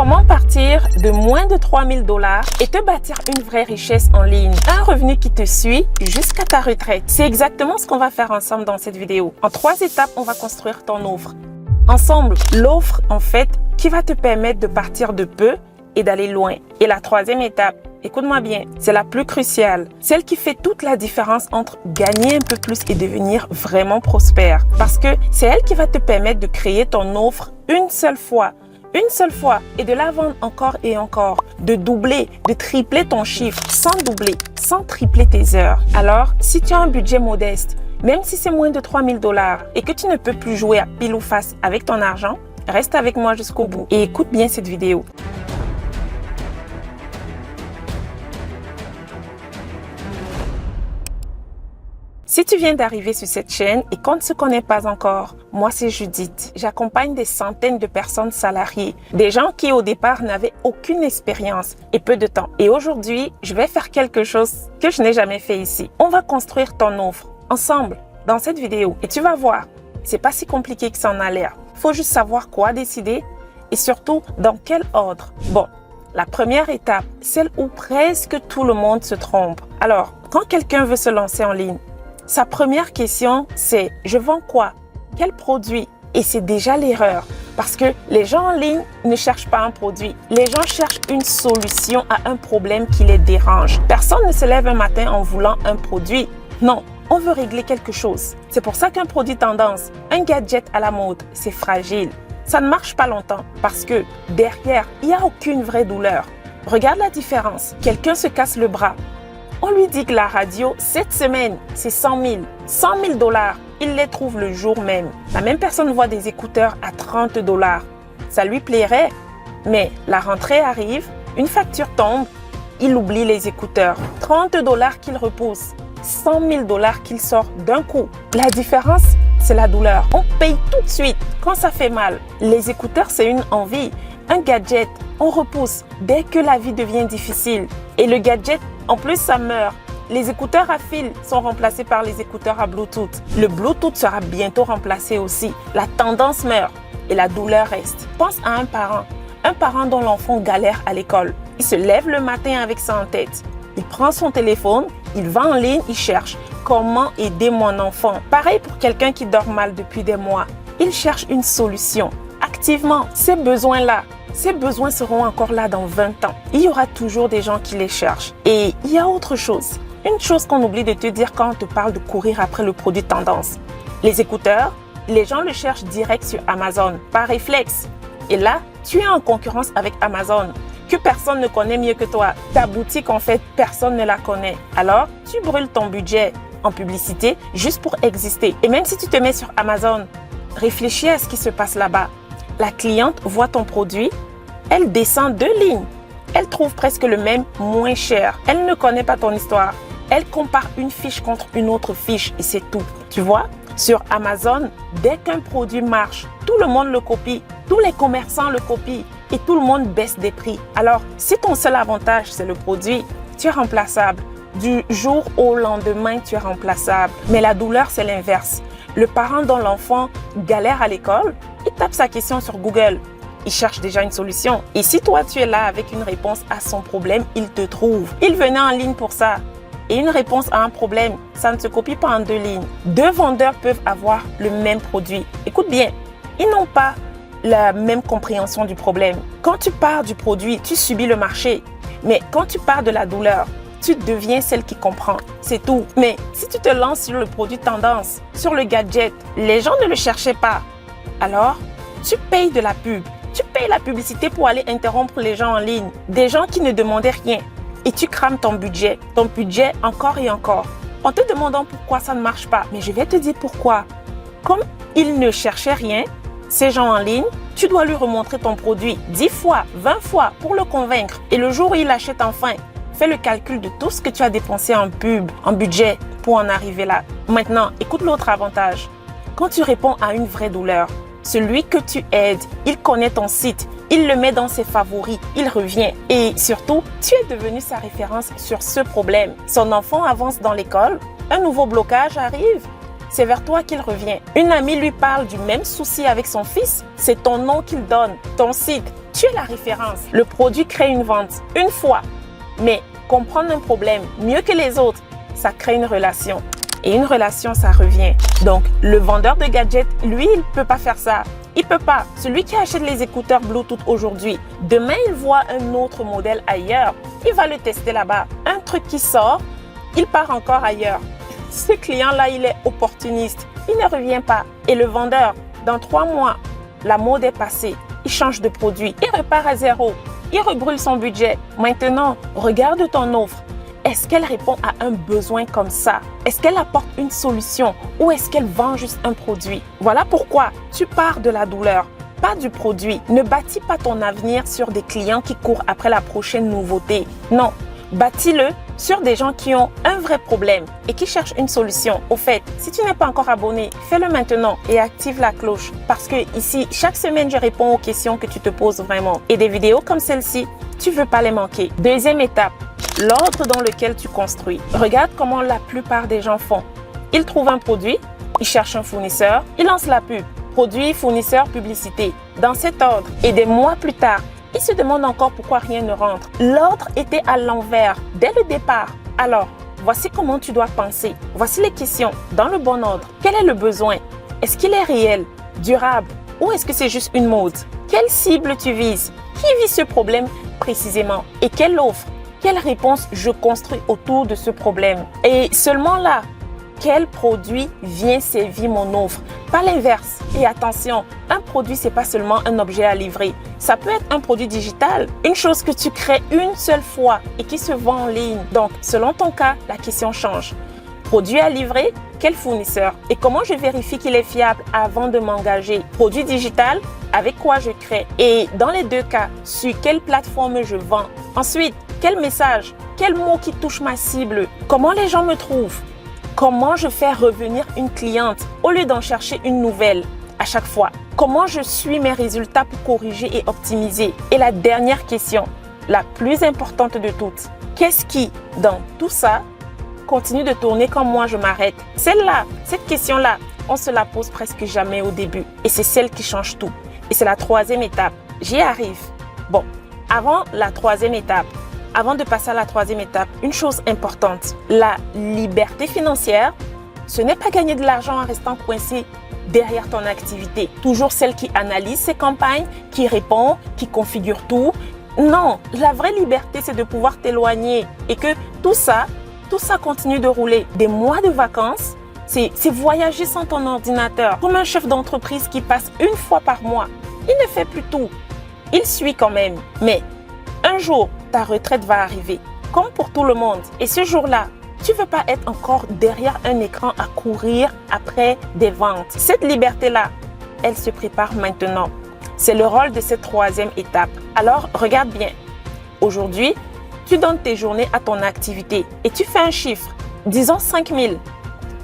Comment partir de moins de 3000 $ et te bâtir une vraie richesse en ligne? Un revenu qui te suit jusqu'à ta retraite. C'est exactement ce qu'on va faire ensemble dans cette vidéo. En 3 étapes, on va construire ton offre. Ensemble, l'offre en fait qui va te permettre de partir de peu et d'aller loin. Et la 3e étape, écoute-moi bien, c'est la plus cruciale. Celle qui fait toute la différence entre gagner un peu plus et devenir vraiment prospère. Parce que c'est elle qui va te permettre de créer ton offre une seule fois et de la vendre encore et encore, de doubler, de tripler ton chiffre sans doubler, sans tripler tes heures. Alors, si tu as un budget modeste, même si c'est moins de 3000 $ et que tu ne peux plus jouer à pile ou face avec ton argent, reste avec moi jusqu'au bout et écoute bien cette vidéo. Si tu viens d'arriver sur cette chaîne et qu'on ne se connaît pas encore, moi c'est Judith. J'accompagne des centaines de personnes salariées, des gens qui au départ n'avaient aucune expérience et peu de temps. Et aujourd'hui, je vais faire quelque chose que je n'ai jamais fait ici. On va construire ton offre ensemble dans cette vidéo et tu vas voir, c'est pas si compliqué que ça en a l'air. Faut juste savoir quoi décider et surtout dans quel ordre. Bon, la première étape, celle où presque tout le monde se trompe. Alors, quand quelqu'un veut se lancer en ligne, sa première question, c'est « Je vends quoi? Quel produit ?» Et c'est déjà l'erreur parce que les gens en ligne ne cherchent pas un produit. Les gens cherchent une solution à un problème qui les dérange. Personne ne se lève un matin en voulant un produit. Non, on veut régler quelque chose. C'est pour ça qu'un produit tendance, un gadget à la mode, c'est fragile. Ça ne marche pas longtemps parce que derrière, il n'y a aucune vraie douleur. Regarde la différence. Quelqu'un se casse le bras. On lui dit que la radio, cette semaine, c'est 100 000. 100 000 $. Il les trouve le jour même. La même personne voit des écouteurs à 30 $. Ça lui plairait. Mais la rentrée arrive, une facture tombe, il oublie les écouteurs. 30 $ qu'il repousse. 100 000 $ qu'il sort d'un coup. La différence, c'est la douleur. On paye tout de suite quand ça fait mal. Les écouteurs, c'est une envie. Un gadget, on repousse dès que la vie devient difficile. Et le gadget, en plus, ça meurt. Les écouteurs à fil sont remplacés par les écouteurs à Bluetooth. Le Bluetooth sera bientôt remplacé aussi. La tendance meurt et la douleur reste. Pense à un parent dont l'enfant galère à l'école. Il se lève le matin avec ça en tête. Il prend son téléphone, il va en ligne, il cherche comment aider mon enfant. Pareil pour quelqu'un qui dort mal depuis des mois. Il cherche une solution. Activement, ces besoins-là, ces besoins seront encore là dans 20 ans. Il y aura toujours des gens qui les cherchent. Et il y a autre chose. Une chose qu'on oublie de te dire quand on te parle de courir après le produit tendance. Les écouteurs, les gens le cherchent direct sur Amazon, par réflexe. Et là, tu es en concurrence avec Amazon, que personne ne connaît mieux que toi. Ta boutique, en fait, personne ne la connaît. Alors, tu brûles ton budget en publicité juste pour exister. Et même si tu te mets sur Amazon, réfléchis à ce qui se passe là-bas. La cliente voit ton produit, elle descend 2 lignes. Elle trouve presque le même moins cher. Elle ne connaît pas ton histoire. Elle compare une fiche contre une autre fiche et c'est tout. Tu vois, sur Amazon, dès qu'un produit marche, tout le monde le copie. Tous les commerçants le copient et tout le monde baisse des prix. Alors, si ton seul avantage, c'est le produit, tu es remplaçable. Du jour au lendemain, tu es remplaçable. Mais la douleur, c'est l'inverse. Le parent dont l'enfant galère à l'école, il tape sa question sur Google. Il cherche déjà une solution. Et si toi, tu es là avec une réponse à son problème, il te trouve. Il venait en ligne pour ça. Et une réponse à un problème, ça ne se copie pas en 2 lignes. 2 vendeurs peuvent avoir le même produit. Écoute bien, ils n'ont pas la même compréhension du problème. Quand tu pars du produit, tu subis le marché. Mais quand tu pars de la douleur, tu deviens celle qui comprend. C'est tout. Mais si tu te lances sur le produit tendance, sur le gadget, les gens ne le cherchaient pas. Alors, tu payes de la pub. Tu payes la publicité pour aller interrompre les gens en ligne. Des gens qui ne demandaient rien. Et tu crames ton budget encore et encore. En te demandant pourquoi ça ne marche pas. Mais je vais te dire pourquoi. Comme ils ne cherchaient rien, ces gens en ligne, tu dois lui remontrer ton produit 10 fois, 20 fois pour le convaincre. Et le jour où il achète enfin, fais le calcul de tout ce que tu as dépensé en pub, en budget pour en arriver là. Maintenant, écoute l'autre avantage. Quand tu réponds à une vraie douleur, celui que tu aides, il connaît ton site, il le met dans ses favoris, il revient. Et surtout, tu es devenu sa référence sur ce problème. Son enfant avance dans l'école, un nouveau blocage arrive, c'est vers toi qu'il revient. Une amie lui parle du même souci avec son fils, c'est ton nom qu'il donne, ton site. Tu es la référence. Le produit crée une vente une fois. Mais comprendre un problème mieux que les autres, ça crée une relation. Et une relation, ça revient. Donc, le vendeur de gadgets, lui, il ne peut pas faire ça. Il peut pas. Celui qui achète les écouteurs Bluetooth aujourd'hui, demain, il voit un autre modèle ailleurs. Il va le tester là-bas. Un truc qui sort, il part encore ailleurs. Ce client-là, il est opportuniste. Il ne revient pas. Et le vendeur, dans 3 mois, la mode est passée. Il change de produit. Il repart à zéro. Il rebrûle son budget. Maintenant, regarde ton offre. Est-ce qu'elle répond à un besoin comme ça? Est-ce qu'elle apporte une solution ou est-ce qu'elle vend juste un produit? Voilà pourquoi tu pars de la douleur, pas du produit. Ne bâtis pas ton avenir sur des clients qui courent après la prochaine nouveauté. Non, bâtis-le sur des gens qui ont un vrai problème et qui cherchent une solution. Au fait, si tu n'es pas encore abonné, fais-le maintenant et active la cloche parce que ici, chaque semaine, je réponds aux questions que tu te poses vraiment. Et des vidéos comme celle-ci, tu ne veux pas les manquer. Deuxième étape. L'ordre dans lequel tu construis. Regarde comment la plupart des gens font. Ils trouvent un produit, ils cherchent un fournisseur, ils lancent la pub. Produit, fournisseur, publicité. Dans cet ordre. Et des mois plus tard, ils se demandent encore pourquoi rien ne rentre. L'ordre était à l'envers dès le départ. Alors, voici comment tu dois penser. Voici les questions dans le bon ordre. Quel est le besoin? Est-ce qu'il est réel, durable ou est-ce que c'est juste une mode? Quelle cible tu vises? Qui vit ce problème précisément? Et quelle offre? Quelle réponse je construis autour de ce problème? Et seulement là, quel produit vient servir mon offre? Pas l'inverse. Et attention, un produit, c'est pas seulement un objet à livrer. Ça peut être un produit digital, une chose que tu crées une seule fois et qui se vend en ligne. Donc, selon ton cas, la question change. Produit à livrer, quel fournisseur? Et comment je vérifie qu'il est fiable avant de m'engager? Produit digital, avec quoi je crée? Et dans les deux cas, sur quelle plateforme je vends? Ensuite, quel message? Quel mot qui touche ma cible? Comment les gens me trouvent? Comment je fais revenir une cliente au lieu d'en chercher une nouvelle à chaque fois? Comment je suis mes résultats pour corriger et optimiser? Et la dernière question, la plus importante de toutes, qu'est-ce qui, dans tout ça, continue de tourner quand moi je m'arrête? Celle-là, cette question-là, on se la pose presque jamais au début. Et c'est celle qui change tout. Et c'est la troisième étape. J'y arrive. Bon, avant la troisième étape, avant de passer à la troisième étape, une chose importante, la liberté financière, ce n'est pas gagner de l'argent en restant coincé derrière ton activité. Toujours celle qui analyse ses campagnes, qui répond, qui configure tout. Non, la vraie liberté, c'est de pouvoir t'éloigner et que tout ça continue de rouler. Des mois de vacances, c'est voyager sans ton ordinateur. Comme un chef d'entreprise qui passe une fois par mois. Il ne fait plus tout. Il suit quand même. Mais un jour, ta retraite va arriver, comme pour tout le monde. Et ce jour-là, tu ne veux pas être encore derrière un écran à courir après des ventes. Cette liberté-là, elle se prépare maintenant. C'est le rôle de cette troisième étape. Alors, regarde bien. Aujourd'hui, tu donnes tes journées à ton activité et tu fais un chiffre, disons 5 000.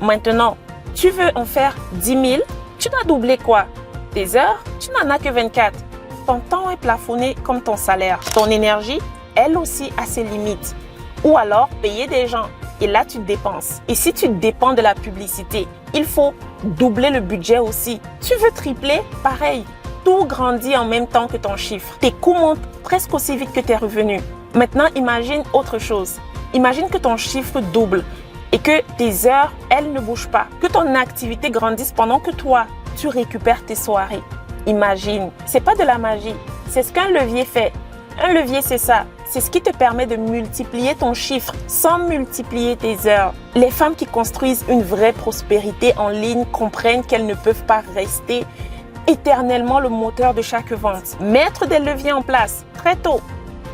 Maintenant, tu veux en faire 10 000, tu dois doubler quoi? Tes heures, tu n'en as que 24. Ton temps est plafonné comme ton salaire. Ton énergie, elle aussi, a ses limites. Ou alors, payer des gens. Et là, tu dépenses. Et si tu dépends de la publicité, il faut doubler le budget aussi. Tu veux tripler? Pareil. Tout grandit en même temps que ton chiffre. Tes coûts montent presque aussi vite que tes revenus. Maintenant, imagine autre chose. Imagine que ton chiffre double et que tes heures, elles ne bougent pas. Que ton activité grandisse pendant que toi, tu récupères tes soirées. Imagine, c'est pas de la magie, c'est ce qu'un levier fait. Un levier, c'est ça. C'est ce qui te permet de multiplier ton chiffre sans multiplier tes heures. Les femmes qui construisent une vraie prospérité en ligne comprennent qu'elles ne peuvent pas rester éternellement le moteur de chaque vente. Mettre des leviers en place très tôt.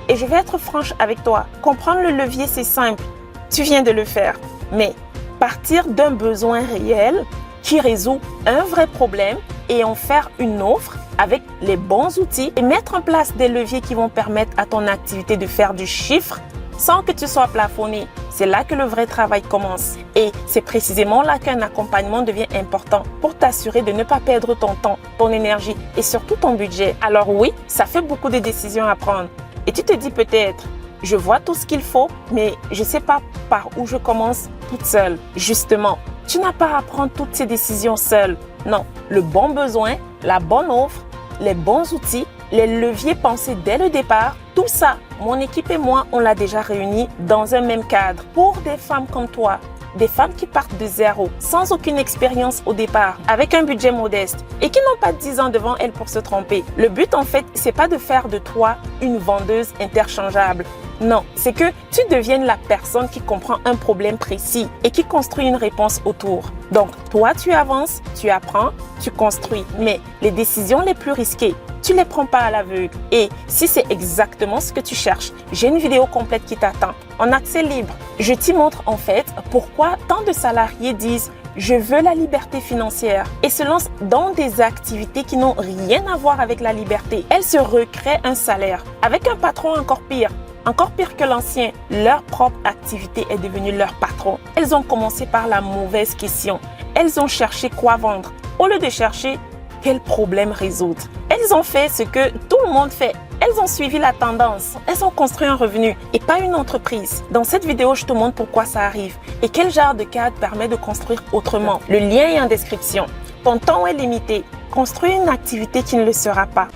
Et je vais être franche avec toi. Comprendre le levier, c'est simple. Tu viens de le faire. Mais partir d'un besoin réel qui résout un vrai problème et en faire une offre avec les bons outils et mettre en place des leviers qui vont permettre à ton activité de faire du chiffre sans que tu sois plafonné. C'est là que le vrai travail commence. Et c'est précisément là qu'un accompagnement devient important pour t'assurer de ne pas perdre ton temps, ton énergie et surtout ton budget. Alors oui, ça fait beaucoup de décisions à prendre. Et tu te dis peut-être, je vois tout ce qu'il faut, mais je ne sais pas par où je commence toute seule. Justement, tu n'as pas à prendre toutes ces décisions seule. Non, le bon besoin, la bonne offre, les bons outils les leviers pensés dès le départ, tout ça, mon équipe et moi, on l'a déjà réuni dans un même cadre. Pour des femmes comme toi, des femmes qui partent de zéro, sans aucune expérience au départ, avec un budget modeste et qui n'ont pas 10 ans devant elles pour se tromper. Le but, en fait, c'est pas de faire de toi une vendeuse interchangeable. Non, c'est que tu deviennes la personne qui comprend un problème précis et qui construit une réponse autour. Donc, toi, tu avances, tu apprends, tu construis. Mais les décisions les plus risquées, tu les prends pas à l'aveugle. Et si c'est exactement ce que tu cherches, j'ai une vidéo complète qui t'attend en accès libre. Je t'y montre en fait pourquoi tant de salariés disent « je veux la liberté financière » et se lancent dans des activités qui n'ont rien à voir avec la liberté. Elles se recréent un salaire avec un patron encore pire. Encore pire que l'ancien, leur propre activité est devenue leur patron. Elles ont commencé par la mauvaise question. Elles ont cherché quoi vendre au lieu de chercher quel problème résoudre. Elles ont fait ce que tout le monde fait. Elles ont suivi la tendance. Elles ont construit un revenu et pas une entreprise. Dans cette vidéo, je te montre pourquoi ça arrive et quel genre de cadre permet de construire autrement. Le lien est en description. Ton temps est limité. Construis une activité qui ne le sera pas.